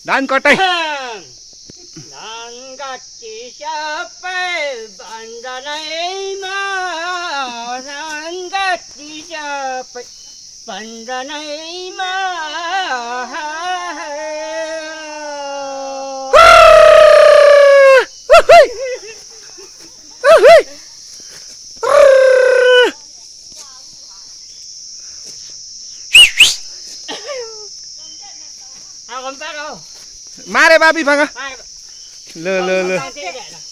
धान कटाइ धान काटी सबै बन्धनैमा धान काटी सबै बन्धनैमा Mare babi banga.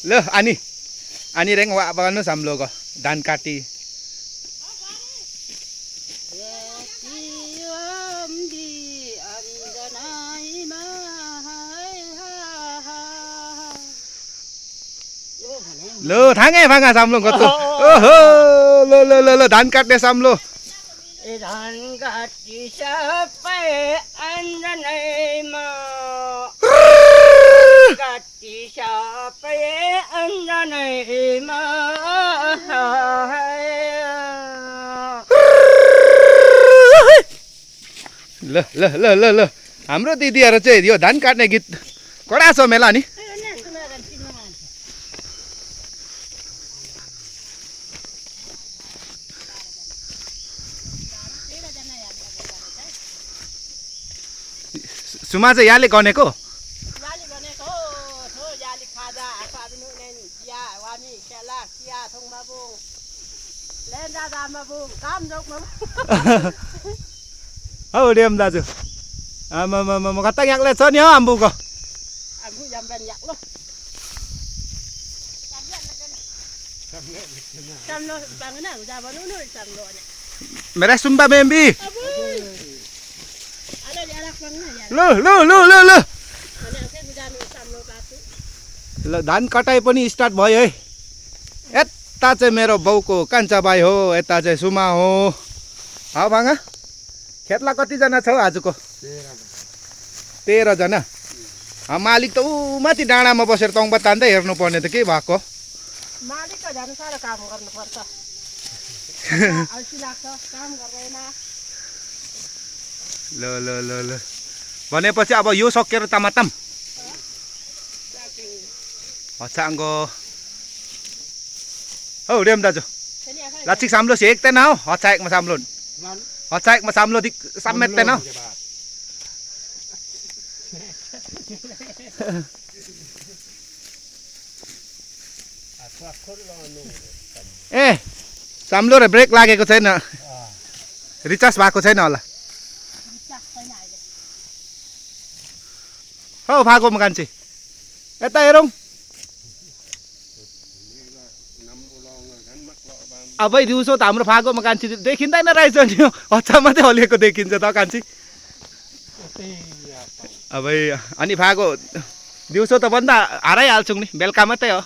Lo ani reng wa bang no samlo ko dan kati. Lo thange banga samlo ko tu. Oho lo dan katne samlo. धान काटी सबै अन्जनैमा काटी सबै अन्जनैमा ल हाम्रो दिदीहरु चाहिँ यो धान काट्ने गीत कडा छ मेला नि सुमा चाहिँ यहाँले गनेको याली गनेको हो याली खाजा आसाबिनु नेन या वानी केला किया थोंमा बुङ लेन्दा दामा बुङ काम जोकमा हौ डेम दाजु म कता याकले छ नि हो आम्बुको आम्बु jamban yak lo samlo bangna jabanu no samlo ne मेरा zumba मेम्बी ada di arak bangna ya ल अनि अझै जानु samlo बाटु ल धान कटाइ पनि स्टार्ट भयो है यता चाहिँ मेरो बाउको कान्छा भाइ हो यता चाहिँ सुमा हो हौ भाङा खेतला कतिजना छौ आजको 13 जना मालिक त ऊ माथि डाँडामा बसेर तङ्बा तान्दै हेर्नु पर्ने त के भएको मालिकको झन् साह्रो काम गर्नुपर्छ अल्छी लाग्छ काम गर्दैन ल भनेपछि अब यो सकेर तामाताम हचाङ्गो हौ रेम दाजु लाचिक साम्लो सेक्दैन हौ हचाएकमा साम्लो हचाएकमा साम्लो दिक समेट्दैन हौ ए साम्लो र ब्रेक लागेको छैन रिचार्ज भएको छैन होला हौ फागोमा कान्छी यता हेरौँ अब दिउँसो त हाम्रो फागोमा कान्छी देखिँदैन रहेछ नि हच्चा मात्रै हलिएको देखिन्छ त कान्छी अब अनि फागो दिउँसो त भन्दा हराइहाल्छौँ नि बेलुका मात्रै हो